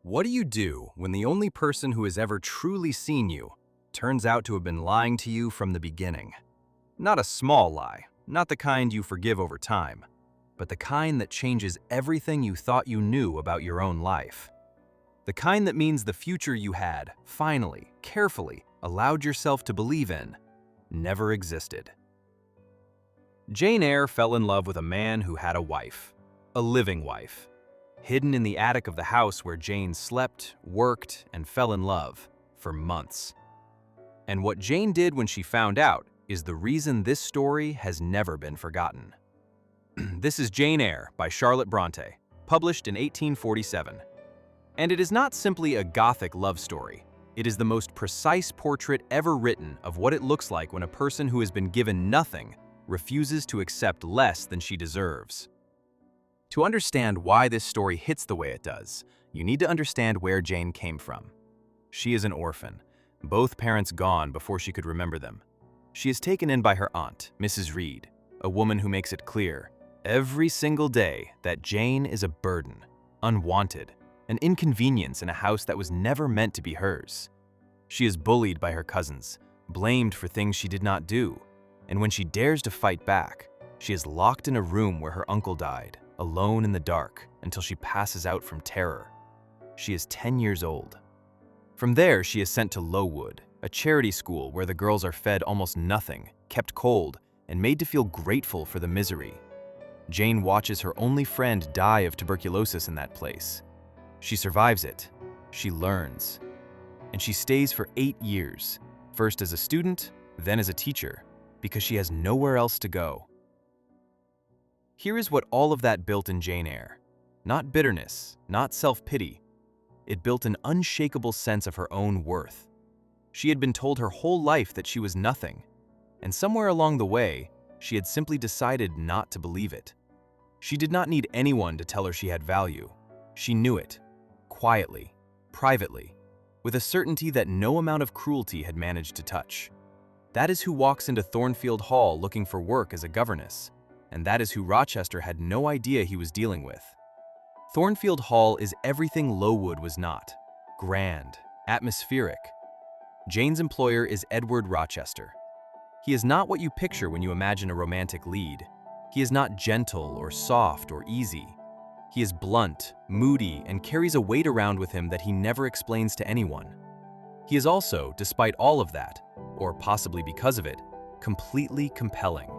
What do you do when the only person who has ever truly seen you turns out to have been lying to you from the beginning? Not a small lie, not the kind you forgive over time, but the kind that changes everything you thought you knew about your own life. The kind that means the future you had, finally, carefully, allowed yourself to believe in, never existed. Jane Eyre fell in love with a man who had a wife, a living wife, hidden in the attic of the house where Jane slept, worked, and fell in love for months. And what Jane did when she found out is the reason this story has never been forgotten. This is Jane Eyre by Charlotte Bronte, published in 1847. And it is not simply a Gothic love story. It is the most precise portrait ever written of what it looks like when a person who has been given nothing refuses to accept less than she deserves. To understand why this story hits the way it does, you need to understand where Jane came from. She is an orphan, both parents gone before she could remember them. She is taken in by her aunt, Mrs. Reed, a woman who makes it clear every single day that Jane is a burden, unwanted, an inconvenience in a house that was never meant to be hers. She is bullied by her cousins, blamed for things she did not do, and when she dares to fight back, she is locked in a room where her uncle died, alone in the dark until she passes out from terror. She is 10 years old. From there, she is sent to Lowood, a charity school where the girls are fed almost nothing, kept cold, and made to feel grateful for the misery. Jane watches her only friend die of tuberculosis in that place. She survives it, she learns, and she stays for 8 years, first as a student, then as a teacher, because she has nowhere else to go. Here is what all of that built in Jane Eyre. Not bitterness, not self-pity. It built an unshakable sense of her own worth. She had been told her whole life that she was nothing, and somewhere along the way, she had simply decided not to believe it. She did not need anyone to tell her she had value. She knew it, quietly, privately, with a certainty that no amount of cruelty had managed to touch. That is who walks into Thornfield Hall looking for work as a governess, and that is who Rochester had no idea he was dealing with. Thornfield Hall is everything Lowood was not: grand, atmospheric. Jane's employer is Edward Rochester. He is not what you picture when you imagine a romantic lead. He is not gentle or soft or easy. He is blunt, moody, and carries a weight around with him that he never explains to anyone. He is also, despite all of that, or possibly because of it, completely compelling.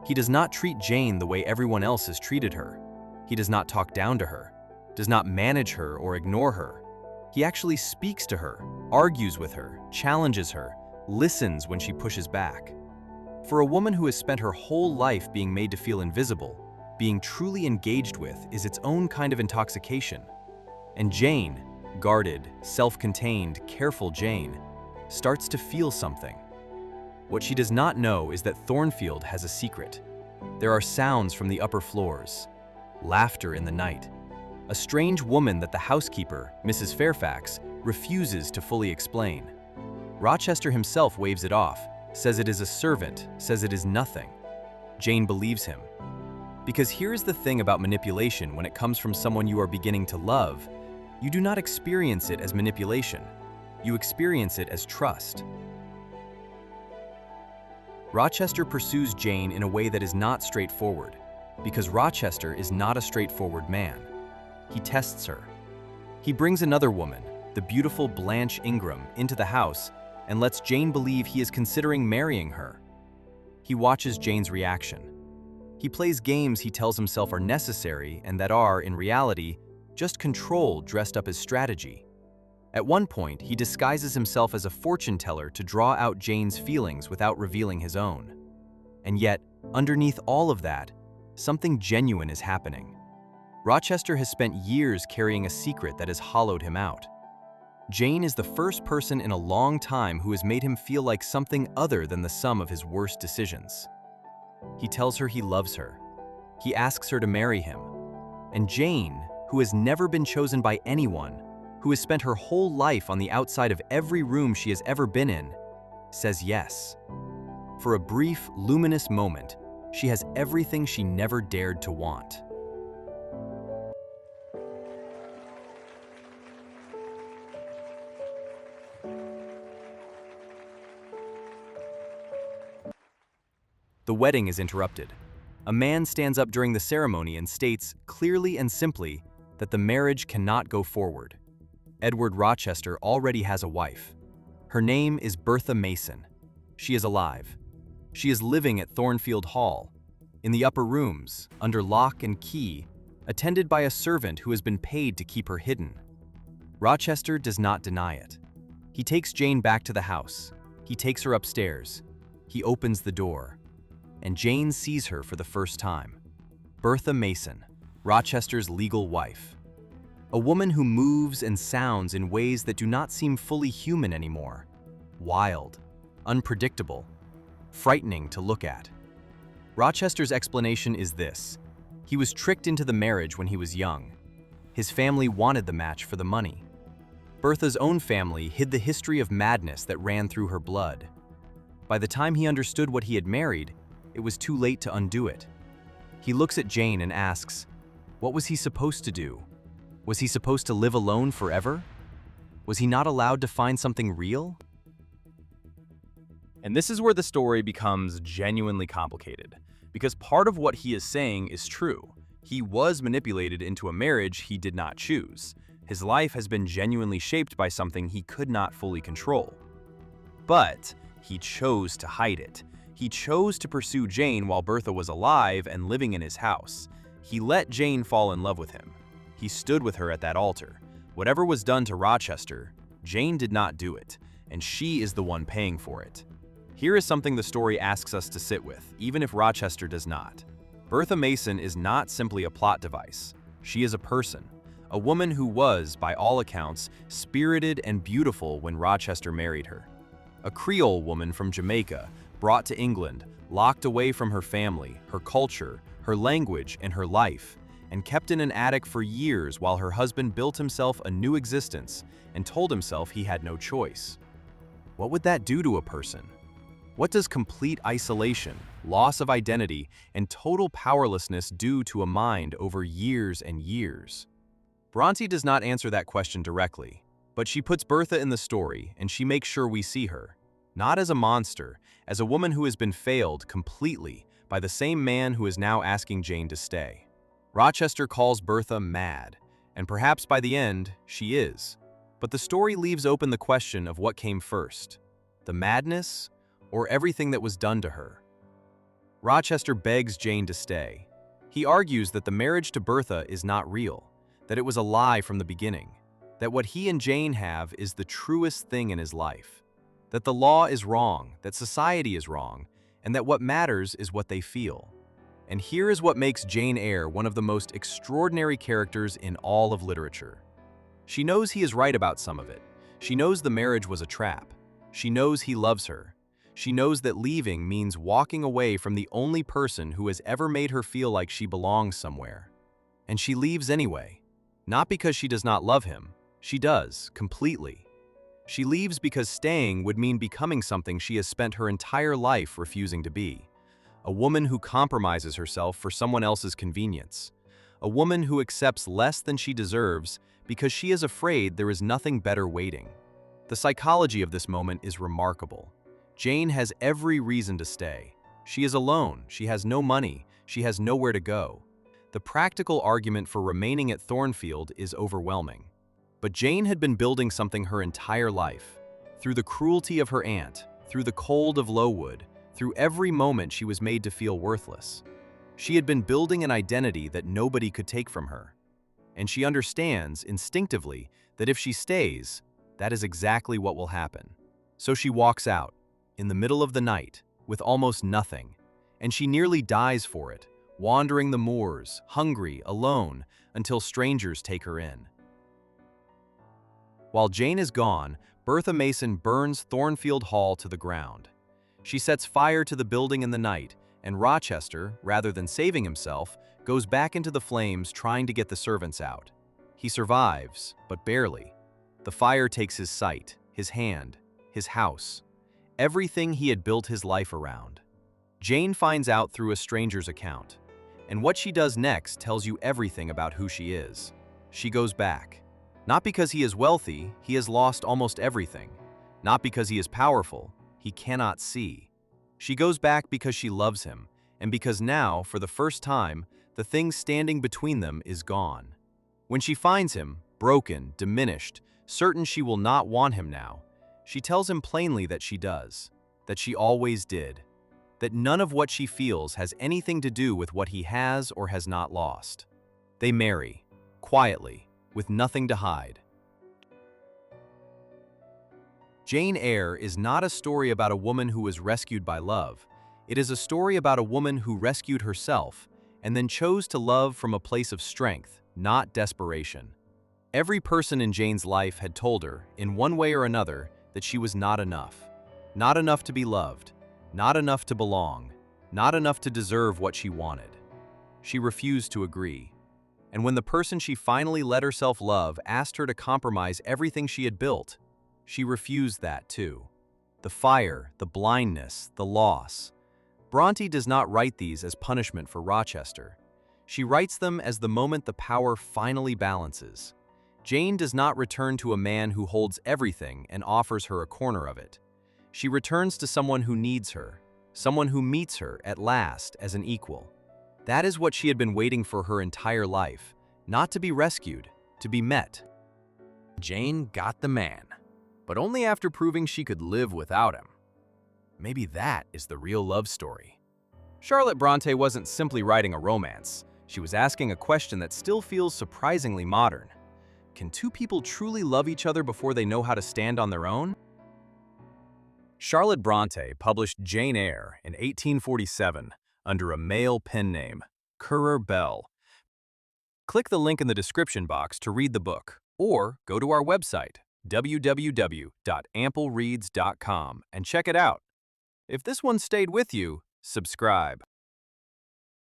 He does not treat Jane the way everyone else has treated her. He does not talk down to her, does not manage her or ignore her. He actually speaks to her, argues with her, challenges her, listens when she pushes back. For a woman who has spent her whole life being made to feel invisible, being truly engaged with is its own kind of intoxication. And Jane, guarded, self-contained, careful Jane, starts to feel something. What she does not know is that Thornfield has a secret. There are sounds from the upper floors, laughter in the night, a strange woman that the housekeeper, Mrs. Fairfax, refuses to fully explain. Rochester himself waves it off, says it is a servant, says it is nothing. Jane believes him. Because here's the thing about manipulation when it comes from someone you are beginning to love: you do not experience it as manipulation. You experience it as trust. Rochester pursues Jane in a way that is not straightforward, because Rochester is not a straightforward man. He tests her. He brings another woman, the beautiful Blanche Ingram, into the house and lets Jane believe he is considering marrying her. He watches Jane's reaction. He plays games he tells himself are necessary and that are, in reality, just control dressed up as strategy. At one point, he disguises himself as a fortune teller to draw out Jane's feelings without revealing his own. And yet, underneath all of that, something genuine is happening. Rochester has spent years carrying a secret that has hollowed him out. Jane is the first person in a long time who has made him feel like something other than the sum of his worst decisions. He tells her he loves her. He asks her to marry him. And Jane, who has never been chosen by anyone, who has spent her whole life on the outside of every room she has ever been in, says yes. For a brief, luminous moment, she has everything she never dared to want. The wedding is interrupted. A man stands up during the ceremony and states, clearly and simply, that the marriage cannot go forward. Edward Rochester already has a wife. Her name is Bertha Mason. She is alive. She is living at Thornfield Hall, in the upper rooms, under lock and key, attended by a servant who has been paid to keep her hidden. Rochester does not deny it. He takes Jane back to the house. He takes her upstairs. He opens the door, and Jane sees her for the first time. Bertha Mason, Rochester's legal wife. A woman who moves and sounds in ways that do not seem fully human anymore. Wild, unpredictable, frightening to look at. Rochester's explanation is this: he was tricked into the marriage when he was young. His family wanted the match for the money. Bertha's own family hid the history of madness that ran through her blood. By the time he understood what he had married, it was too late to undo it. He looks at Jane and asks, what was he supposed to do? Was he supposed to live alone forever? Was he not allowed to find something real? And this is where the story becomes genuinely complicated, because part of what he is saying is true. He was manipulated into a marriage he did not choose. His life has been genuinely shaped by something he could not fully control. But he chose to hide it. He chose to pursue Jane while Bertha was alive and living in his house. He let Jane fall in love with him. He stood with her at that altar. Whatever was done to Rochester, Jane did not do it, and she is the one paying for it. Here is something the story asks us to sit with, even if Rochester does not. Bertha Mason is not simply a plot device. She is a person, a woman who was, by all accounts, spirited and beautiful when Rochester married her. A Creole woman from Jamaica, brought to England, locked away from her family, her culture, her language, and her life, and kept in an attic for years while her husband built himself a new existence and told himself he had no choice. What would that do to a person? What does complete isolation, loss of identity, and total powerlessness do to a mind over years and years? Bronte does not answer that question directly, but she puts Bertha in the story and she makes sure we see her, not as a monster, as a woman who has been failed completely by the same man who is now asking Jane to stay. Rochester calls Bertha mad, and perhaps by the end, she is. But the story leaves open the question of what came first, the madness or everything that was done to her. Rochester begs Jane to stay. He argues that the marriage to Bertha is not real, that it was a lie from the beginning, that what he and Jane have is the truest thing in his life, that the law is wrong, that society is wrong, and that what matters is what they feel. And here is what makes Jane Eyre one of the most extraordinary characters in all of literature. She knows he is right about some of it. She knows the marriage was a trap. She knows he loves her. She knows that leaving means walking away from the only person who has ever made her feel like she belongs somewhere. And she leaves anyway. Not because she does not love him. She does, completely. She leaves because staying would mean becoming something she has spent her entire life refusing to be. A woman who compromises herself for someone else's convenience. A woman who accepts less than she deserves because she is afraid there is nothing better waiting. The psychology of this moment is remarkable. Jane has every reason to stay. She is alone, she has no money, she has nowhere to go. The practical argument for remaining at Thornfield is overwhelming. But Jane had been building something her entire life. Through the cruelty of her aunt, through the cold of Lowood, through every moment she was made to feel worthless. She had been building an identity that nobody could take from her. And she understands, instinctively, that if she stays, that is exactly what will happen. So she walks out, in the middle of the night, with almost nothing, and she nearly dies for it, wandering the moors, hungry, alone, until strangers take her in. While Jane is gone, Bertha Mason burns Thornfield Hall to the ground. She sets fire to the building in the night, and Rochester, rather than saving himself, goes back into the flames trying to get the servants out. He survives, but barely. The fire takes his sight, his hand, his house, everything he had built his life around. Jane finds out through a stranger's account, and what she does next tells you everything about who she is. She goes back. Not because he is wealthy, he has lost almost everything. Not because he is powerful, he cannot see. She goes back because she loves him, and because now, for the first time, the thing standing between them is gone. When she finds him, broken, diminished, certain she will not want him now, she tells him plainly that she does, that she always did, that none of what she feels has anything to do with what he has or has not lost. They marry, quietly, with nothing to hide. Jane Eyre is not a story about a woman who was rescued by love. It is a story about a woman who rescued herself and then chose to love from a place of strength, not desperation. Every person in Jane's life had told her, in one way or another, that she was not enough. Not enough to be loved, not enough to belong, not enough to deserve what she wanted. She refused to agree. And when the person she finally let herself love asked her to compromise everything she had built, she refused that too. The fire, the blindness, the loss. Bronte does not write these as punishment for Rochester. She writes them as the moment the power finally balances. Jane does not return to a man who holds everything and offers her a corner of it. She returns to someone who needs her, someone who meets her at last as an equal. That is what she had been waiting for her entire life, not to be rescued, to be met. Jane got the man, but only after proving she could live without him. Maybe that is the real love story. Charlotte Bronte wasn't simply writing a romance. She was asking a question that still feels surprisingly modern. Can two people truly love each other before they know how to stand on their own? Charlotte Bronte published Jane Eyre in 1847 under a male pen name, Currer Bell. Click the link in the description box to read the book, or go to our website, www.amplereads.com, and check it out. If this one stayed with you, subscribe.